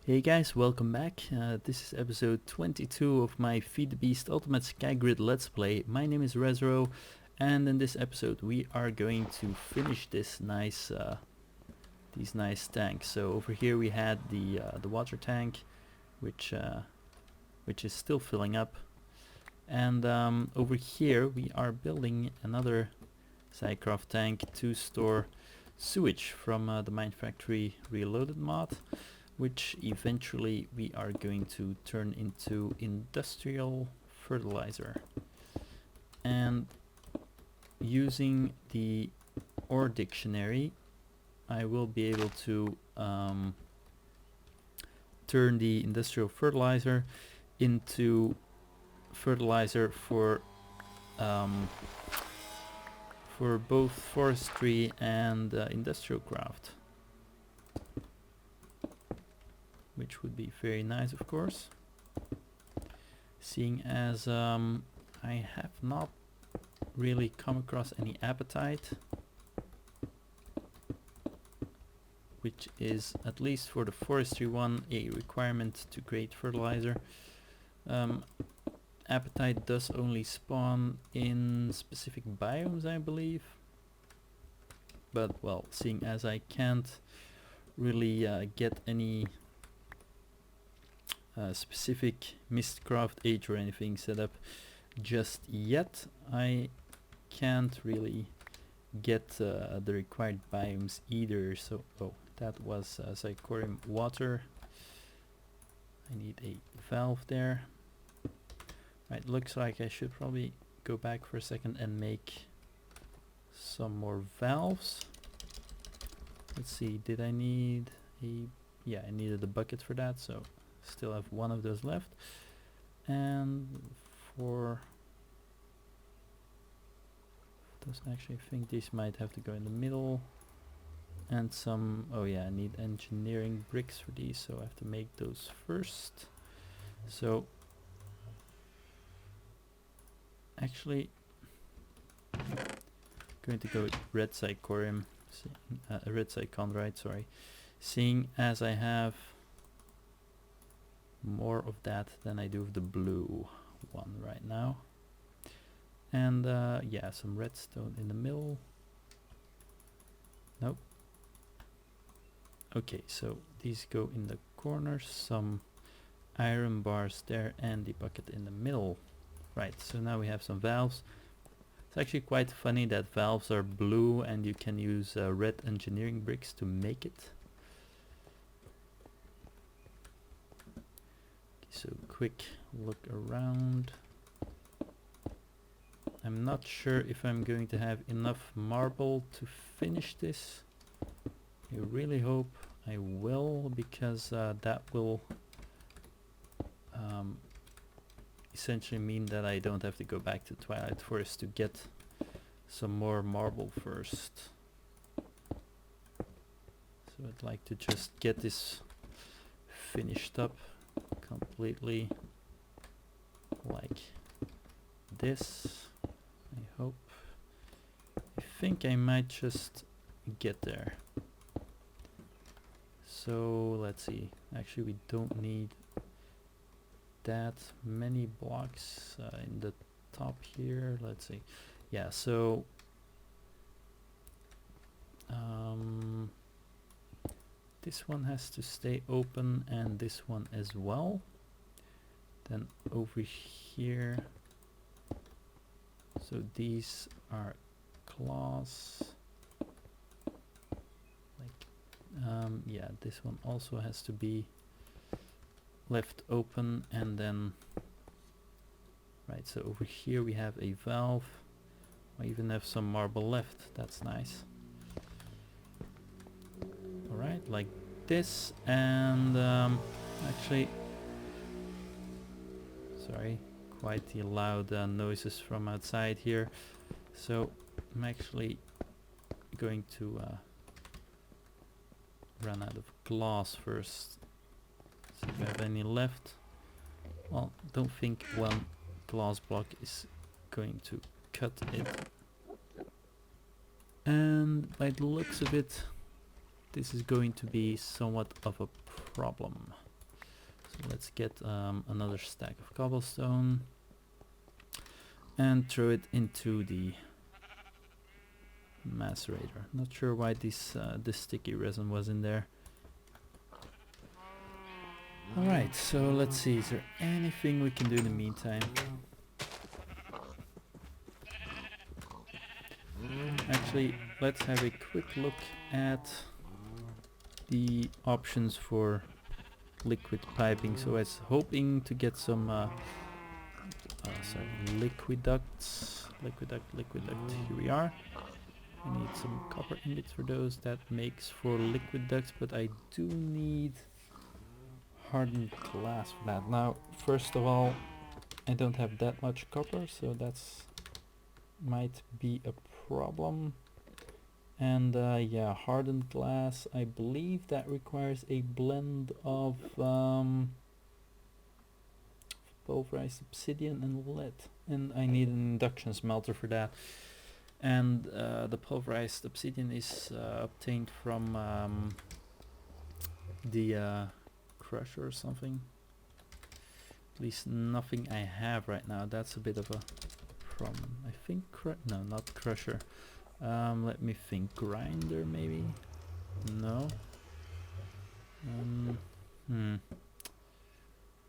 Hey guys, welcome back. This is episode 22 of my Feed the Beast Ultimate Skygrid Let's Play. My name is Rezro, and in this episode we are going to finish this these nice tanks. So over here we had the water tank, which is still filling up, and over here we are building another Cycroft tank to store sewage from the Mine Factory Reloaded mod, which eventually we are going to turn into industrial fertilizer. And using the ore dictionary, I will be able to turn the industrial fertilizer into fertilizer for both forestry and industrial craft, which would be very nice, of course, seeing as I have not really come across any appetite, which is, at least for the forestry one, a requirement to create fertilizer. Appetite does only spawn in specific biomes, I believe, but well, seeing as I can't really get any specific Mistcraft age or anything set up just yet, I can't really get the required biomes either. So, oh, that was Psychorium water. I need a valve there. Right, looks like I should probably go back for a second and make some more valves. Let's see, did I need a... yeah, I needed a bucket for that, so still have one of those left. And for those, actually I think these might have to go in the middle. And some, oh yeah, I need engineering bricks for these, so I have to make those first. So actually going to go with red Psychorium, red Psychondrite, sorry, seeing as I have more of that than I do of the blue one right now. And yeah, some redstone in the middle. Nope. Okay, so these go in the corners, some iron bars there, and the bucket in the middle. Right, so now we have some valves. It's actually quite funny that valves are blue and you can use red engineering bricks to make it. So quick look around. I'm not sure if I'm going to have enough marble to finish this. I really hope I will, because that will essentially mean that I don't have to go back to Twilight Forest to get some more marble first. So I'd like to just get this finished up completely like this. I hope. I think I might just get there. So let's see, actually we don't need that many blocks in the top here. Let's see, yeah, so this one has to stay open and this one as well. Then over here, so these are claws, like yeah, this one also has to be left open. And then right, so over here we have a valve. I even have some marble left, that's nice. Alright, like this. And actually, sorry, quite the loud noises from outside here. So I'm actually going to run out of glass first. See if I have any left. Well, don't think one glass block is going to cut it. And by the looks of it, this is going to be somewhat of a problem. Let's get another stack of cobblestone and throw it into the macerator. Not sure why this sticky resin was in there. Alright, so let's see, is there anything we can do in the meantime? Actually, let's have a quick look at the options for liquid piping. So I was hoping to get some liquid ducts. Here we are. I need some copper ingots for those. That makes for liquid ducts, but I do need hardened glass for that. Now, first of all, I don't have that much copper, so that's might be a problem. And yeah, hardened glass, I believe that requires a blend of pulverized obsidian and lead, and I need an induction smelter for that. And the pulverized obsidian is obtained from the crusher or something. At least nothing I have right now. That's a bit of a problem. I think no, not crusher. Let me think. Grinder maybe? No.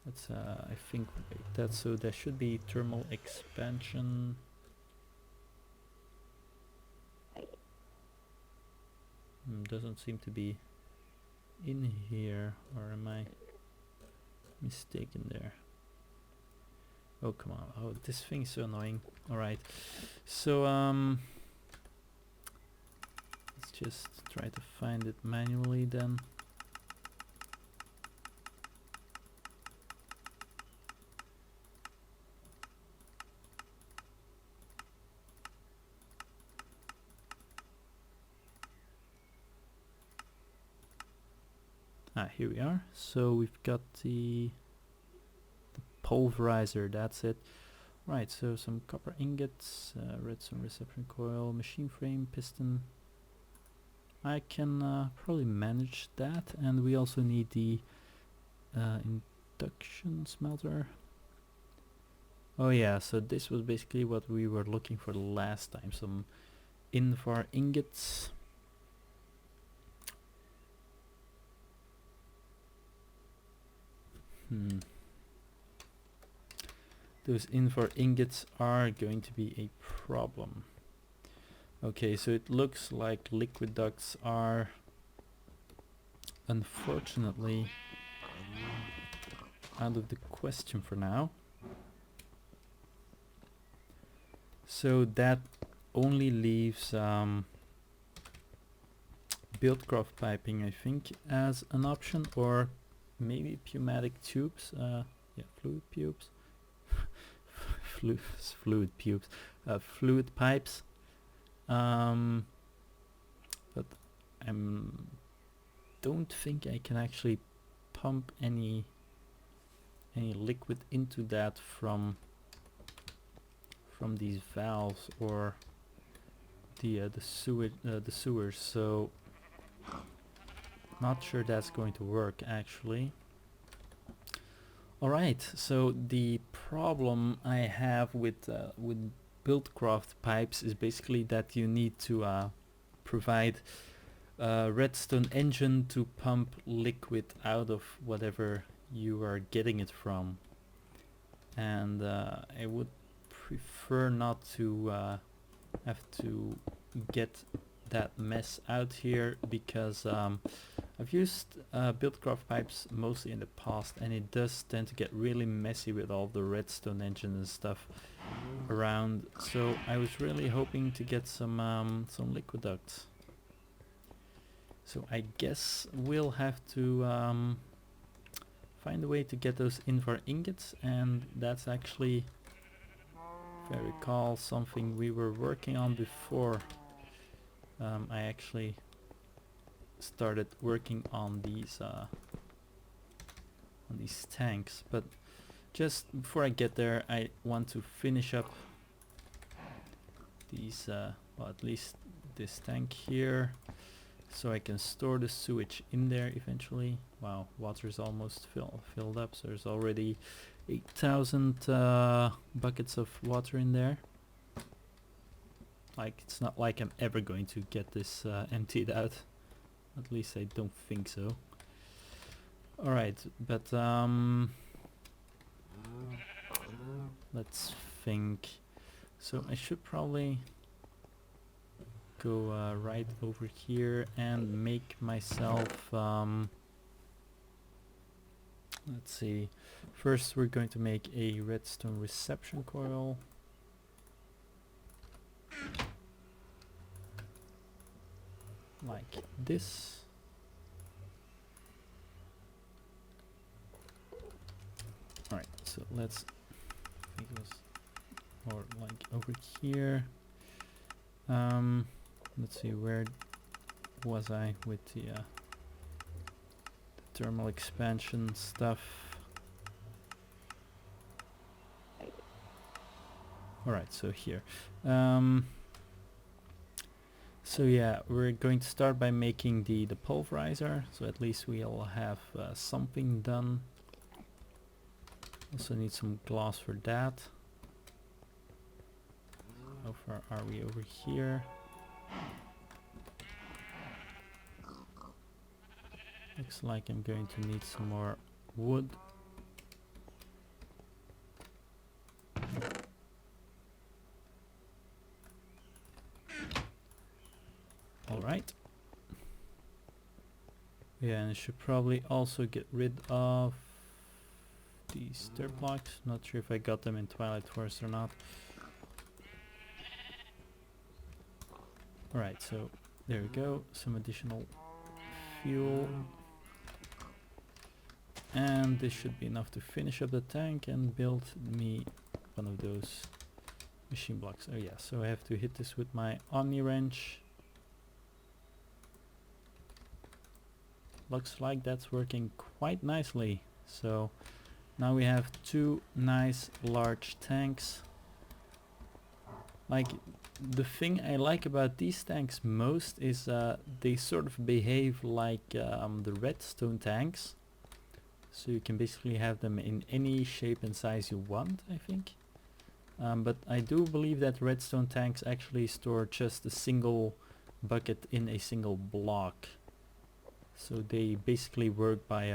That's I think that's so there should be thermal expansion. Doesn't seem to be in here, or am I mistaken there? Oh come on! Oh, this thing's so annoying. All right, so let's just try to find it manually then. Ah, here we are. So we've got the pulverizer, that's it. Right, so some copper ingots, redstone reception coil, machine frame, piston. I can probably manage that, and we also need the induction smelter. Oh yeah, so this was basically what we were looking for the last time, some invar ingots. Those invar ingots are going to be a problem. Okay, so it looks like liquid ducts are unfortunately out of the question for now. So that only leaves buildcraft piping, I think, as an option, or maybe pneumatic tubes. Yeah, fluid tubes. Fluid tubes. Fluid pipes. But I don't think I can actually pump any liquid into that from these valves or the sewers. So not sure that's going to work actually. Alright, so the problem I have with buildcraft pipes is basically that you need to provide a redstone engine to pump liquid out of whatever you are getting it from, and I would prefer not to have to get that mess out here, because I've used buildcraft pipes mostly in the past, and it does tend to get really messy with all the redstone engine and stuff around. So I was really hoping to get some liquid ducts. So I guess we'll have to find a way to get those invar ingots, and that's actually, if I recall, something we were working on before I actually started working on these tanks. But just before I get there, I want to finish up these well, at least this tank here. so I can store the sewage in there eventually. Wow, water is almost filled up, so there's already 8,000 buckets of water in there. Like, it's not like I'm ever going to get this emptied out. At least I don't think so. Alright, but let's think. So I should probably go right over here and make myself let's see, first we're going to make a redstone reception coil. Like this. Alright, so let's, I think it was more like over here. Let's see, where was I with the thermal expansion stuff? Alright, so here. So yeah, we're going to start by making the pulverizer, so at least we'll have something done. Also need some glass for that. How far are we over here? Looks like I'm going to need some more wood. Alright. Yeah, and I should probably also get rid of these dirt blocks. Not sure if I got them in Twilight Forest or not. Alright, so there we go. Some additional fuel. And this should be enough to finish up the tank and build me one of those machine blocks. Oh yeah, so I have to hit this with my Omni wrench. Looks like that's working quite nicely. So now we have two nice large tanks. Like, the thing I like about these tanks most is they sort of behave like the redstone tanks. So you can basically have them in any shape and size you want, I think. But I do believe that redstone tanks actually store just a single bucket in a single block. So they basically work by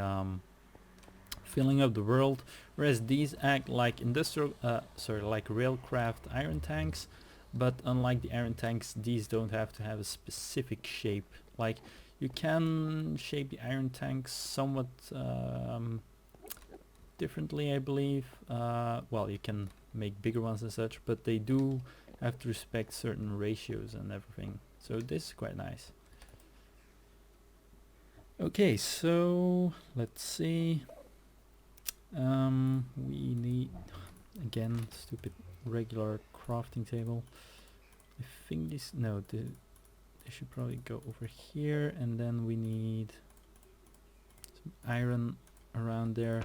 filling up the world, whereas these act like like railcraft iron tanks. But unlike the iron tanks, these don't have to have a specific shape. Like, you can shape the iron tanks somewhat differently, I believe. Well, you can make bigger ones and such, but they do have to respect certain ratios and everything. So this is quite nice. Okay, so let's see. We need, again, stupid regular crafting table. I think this, no, they should probably go over here, and then we need some iron around there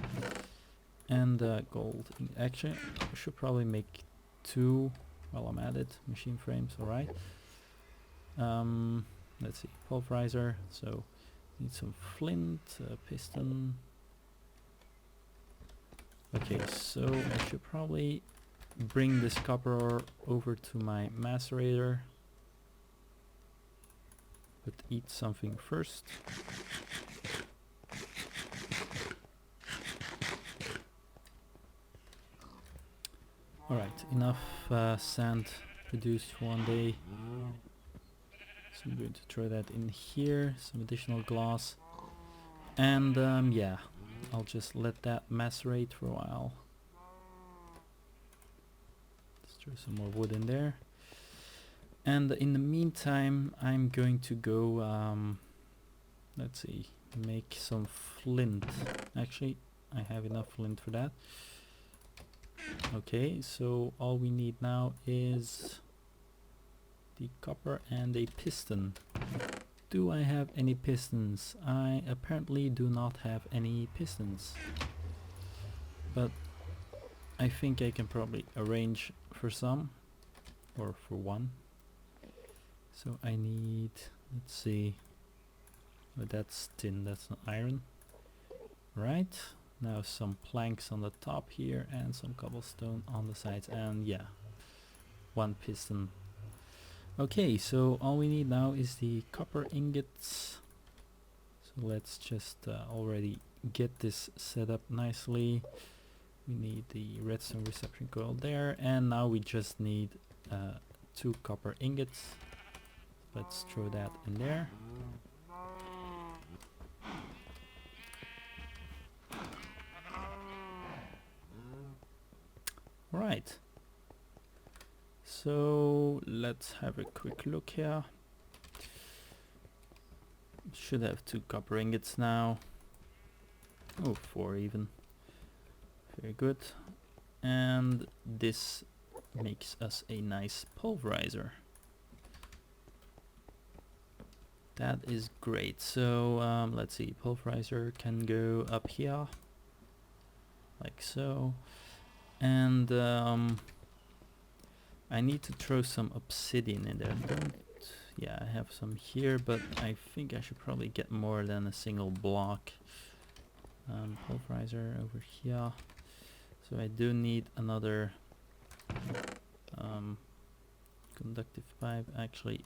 and gold. Actually, I should probably make two while I'm at it. Machine frames, alright. Let's see, pulverizer, so need some flint, piston. Okay, so I should probably bring this copper ore over to my macerator, but eat something first. Alright, enough sand produced for one day. So I'm going to throw that in here, some additional glass, and yeah, I'll just let that macerate for a while. Let's throw some more wood in there, and in the meantime I'm going to go, let's see, make some flint. Actually, I have enough flint for that. Okay, so all we need now is the copper and a piston. Do I have any pistons? I apparently do not have any pistons, but I think I can probably arrange for some, or for one. So I need, let's see, Oh, that's tin, that's not iron. Right, now some planks on the top here and some cobblestone on the sides, and yeah, one piston. Okay, so all we need now is the copper ingots. So let's just already get this set up nicely. We need the redstone reception coil there, and now we just need 2 copper ingots. Let's throw that in there. Right. So let's have a quick look here. Should have 2 copper ingots now. Oh, 4 even. Very good. And this makes us a nice pulverizer. That is great. So let's see, pulverizer can go up here, like so. And I need to throw some obsidian in there. Yeah, I have some here, but I think I should probably get more than a single block. Pulverizer over here. So I do need another conductive pipe. Actually,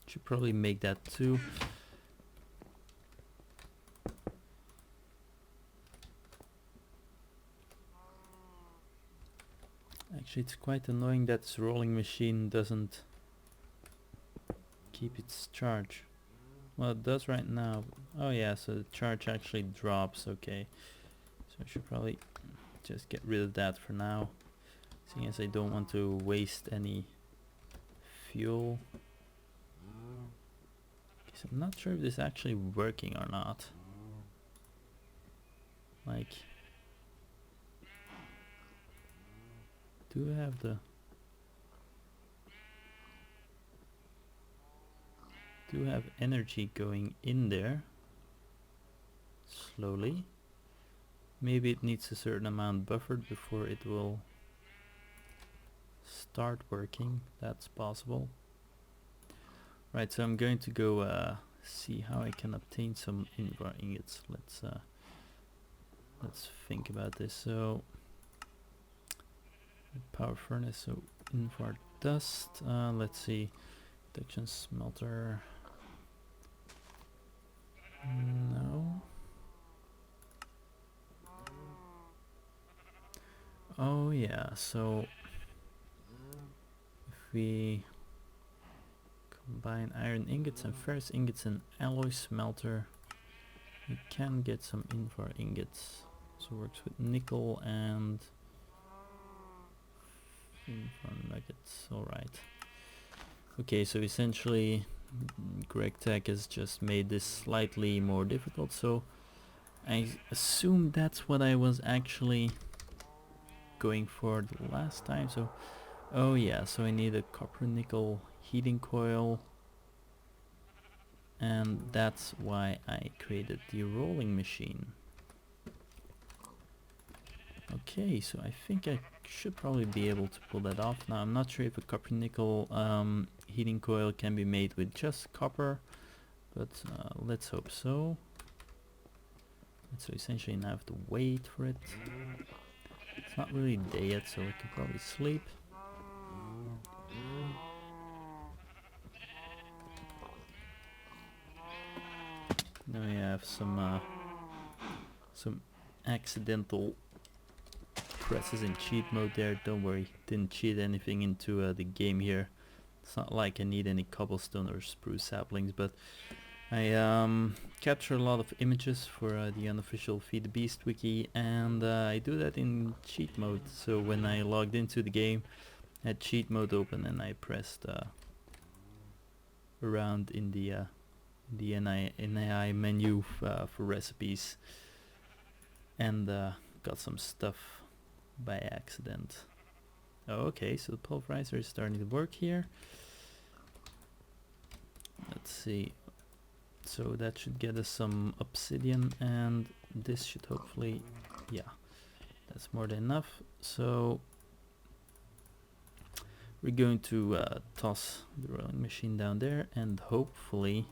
should probably make that too. Actually, it's quite annoying that this rolling machine doesn't keep its charge. Well, it does right now. Oh yeah, so the charge actually drops. Okay, so I should probably just get rid of that for now, seeing as I don't want to waste any fuel. Okay, so I'm not sure if this is actually working or not. Like, do I have the... do have energy going in there slowly. Maybe it needs a certain amount buffered before it will start working. That's possible. Right, so I'm going to go see how I can obtain some invar ingots. Let's think about this. So power furnace, so invar dust. Let's see, induction smelter. No. Oh yeah, so if we combine iron ingots and ferrous ingots and alloy smelter, we can get some invar ingots. So it works with nickel and invar nuggets. Alright. Okay, so essentially GregTech has just made this slightly more difficult, so I assume that's what I was actually going for the last time. So oh yeah, so I need a copper nickel heating coil, and that's why I created the rolling machine. Okay, so I think I should probably be able to pull that off. Now I'm not sure if a copper nickel heating coil can be made with just copper, but let's hope so. So essentially now I have to wait for it. It's not really day yet, so I can probably sleep. Now we have some accidental presses in cheat mode there. Don't worry, didn't cheat anything into the game here. It's not like I need any cobblestone or spruce saplings, but I capture a lot of images for the unofficial Feed the Beast wiki, and I do that in cheat mode. So when I logged into the game, I had cheat mode open and I pressed around in the NAI menu for recipes, and got some stuff by accident. Oh, okay, so the pulverizer is starting to work here. Let's see. So that should get us some obsidian, and this should hopefully, yeah, that's more than enough. So we're going to toss the rolling machine down there, and hopefully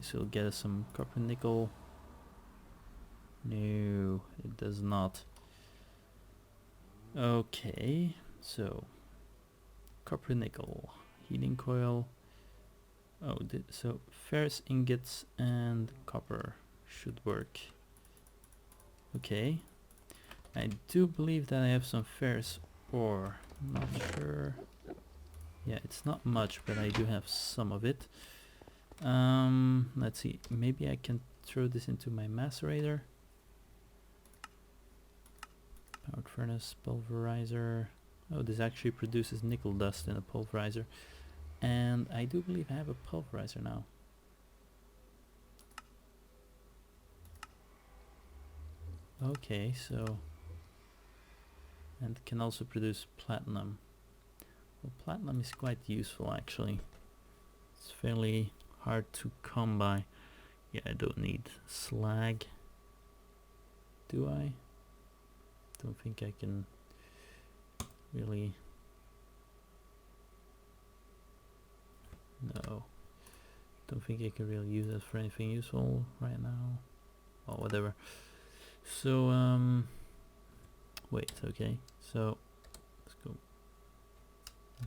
This will get us some copper nickel. No, it does not. Okay, so copper nickel, heating coil. Oh, so ferrous ingots and copper should work. Okay, I do believe that I have some ferrous ore. Not sure. Yeah, it's not much, but I do have some of it. Let's see. Maybe I can throw this into my macerator. Powered furnace, pulverizer. Oh, this actually produces nickel dust in a pulverizer. And I do believe I have a pulverizer now. Okay, so... and can also produce platinum. Well, platinum is quite useful actually. It's fairly hard to come by. Yeah, I don't need slag. Do I? Don't think I can really... no. Don't think I can really use it for anything useful right now. Well, whatever. So, wait, okay. So, let's go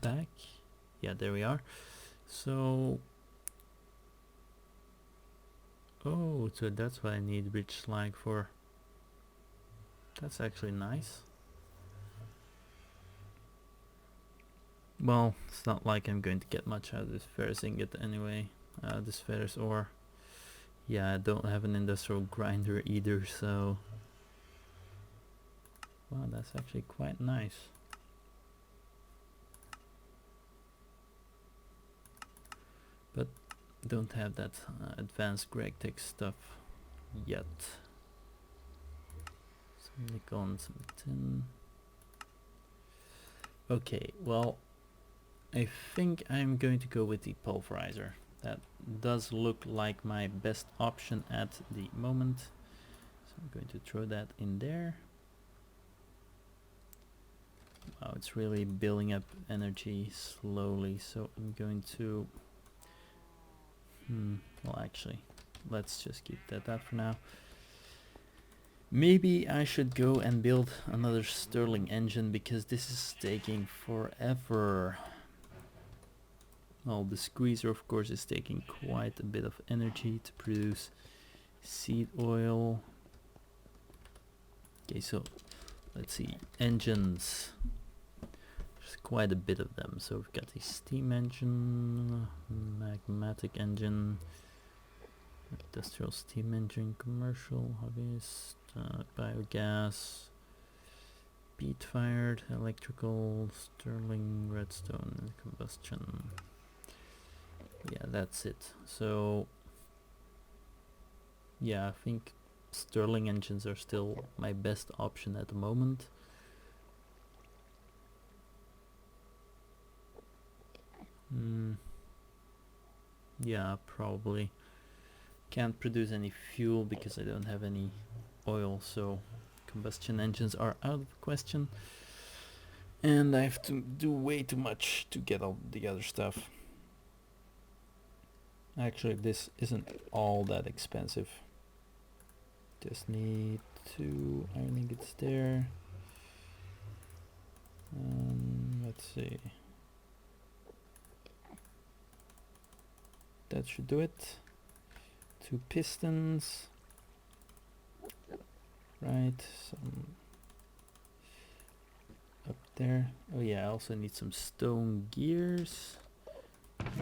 back. Yeah, there we are. So, oh, so that's what I need rich slag for. That's actually nice. Well, it's not like I'm going to get much out of this ferrous ingot anyway. This ferrous ore. Yeah, I don't have an industrial grinder either, so... wow, that's actually quite nice. But don't have that advanced GregTech stuff yet. Some nickel and some tin. Okay, well, I think I'm going to go with the pulverizer. That does look like my best option at the moment. So I'm going to throw that in there. Wow, it's really building up energy slowly, so I'm going to... well, actually, let's just keep that for now. Maybe I should go and build another Stirling engine, because this is taking forever. Well, the squeezer, of course, is taking quite a bit of energy to produce seed oil. Okay, so let's see, engines. There's quite a bit of them. So we've got the steam engine, magmatic engine, industrial steam engine, commercial, hobbyist, biogas, peat-fired, electrical, Stirling, redstone, and combustion. Yeah, that's it. So yeah, I think Stirling engines are still my best option at the moment. Yeah, probably. Can't produce any fuel because I don't have any oil, so combustion engines are out of the question. And I have to do way too much to get all the other stuff. Actually, this isn't all that expensive. Just need 2 iron ingots there. Let's see. That should do it. 2 pistons. Right, some up there. Oh yeah, I also need some stone gears.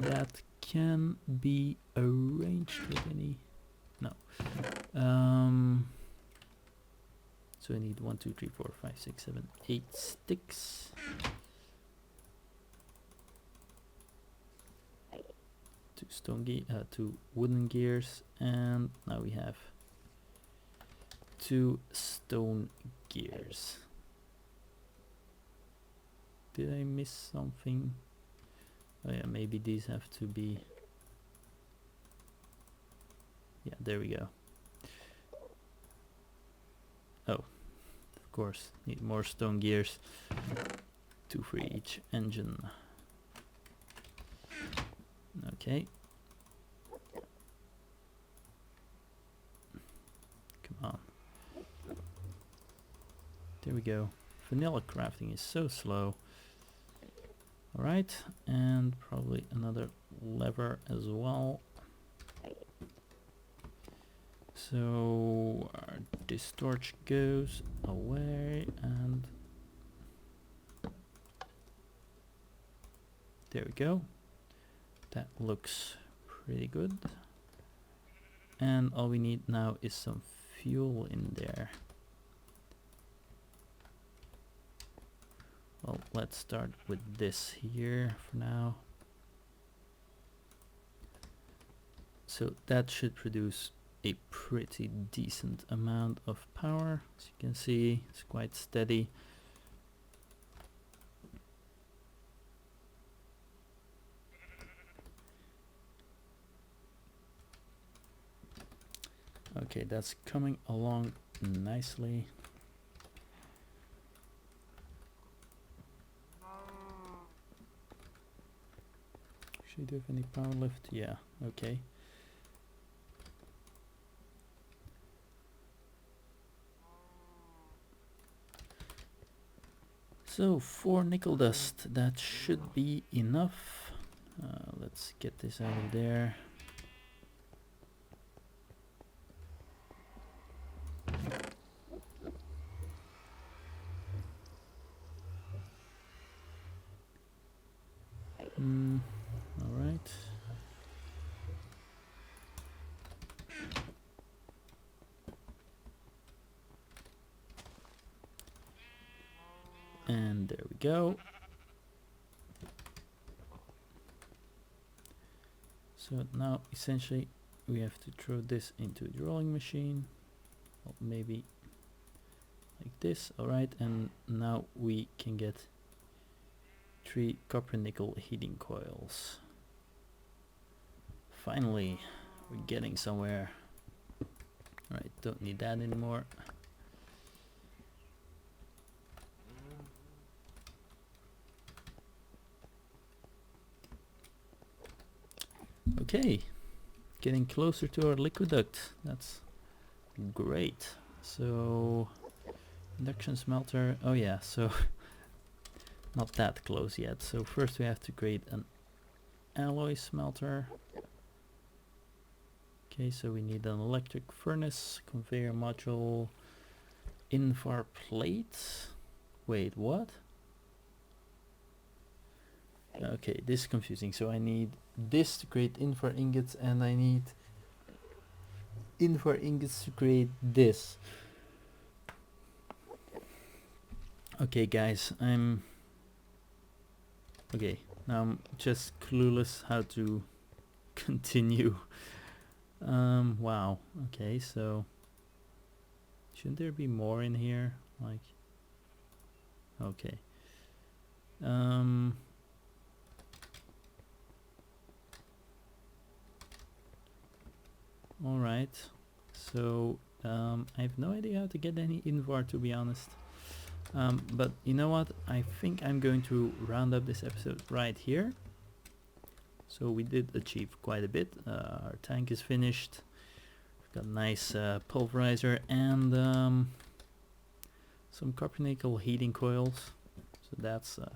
That can be arranged with any... no. So I need 1, 2, 3, 4, 5, 6, 7, 8 sticks. 2 wooden gears, and now we have 2 stone gears. Did I miss something? Oh yeah, maybe these have to be... yeah, there we go. Oh, of course, need more stone gears. 2 for each engine. Okay. There we go. Vanilla crafting is so slow. Alright, and probably another lever as well. So this torch goes away, and there we go. That looks pretty good. And all we need now is some fuel in there. Well, let's start with this here for now. So that should produce a pretty decent amount of power. As you can see, it's quite steady. Okay, that's coming along nicely. Should you have any power left? Yeah, okay. So 4 nickel dust, that should be enough. Let's get this out of there. All right. And there we go. So now essentially we have to throw this into the rolling machine. Well, maybe like this. All right, and now we can get 3 copper nickel heating coils. Finally, we're getting somewhere. All right, don't need that anymore. Okay, getting closer to our liquiduct. That's great. So induction smelter. Oh yeah, so not that close yet. So first we have to create an alloy smelter. Okay, so we need an electric furnace, conveyor module, invar plate. Wait, what? Okay, this is confusing. So I need this to create invar ingots, and I need invar ingots to create this. Okay guys, okay, now I'm just clueless how to continue. Wow, okay, so shouldn't there be more in here? Like, okay. Alright, so I have no idea how to get any invar, to be honest. But you know what, I think I'm going to round up this episode right here. So we did achieve quite a bit. Our tank is finished. We've got a nice pulverizer and some copper nickel heating coils. So that's a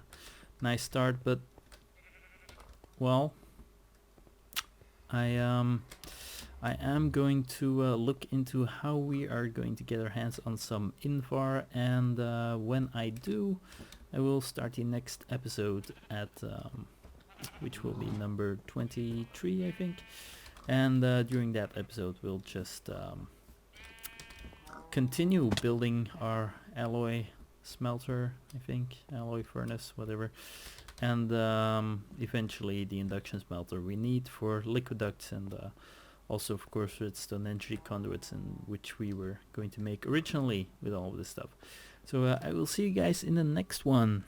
nice start, but well, I am going to look into how we are going to get our hands on some invar, and when I do, I will start the next episode at which will be number 23, I think, and during that episode we'll just continue building our alloy smelter, I think, alloy furnace, whatever, and eventually the induction smelter we need for liquiducts, and also of course redstone energy conduits, in which we were going to make originally with all of this stuff. So I will see you guys in the next one.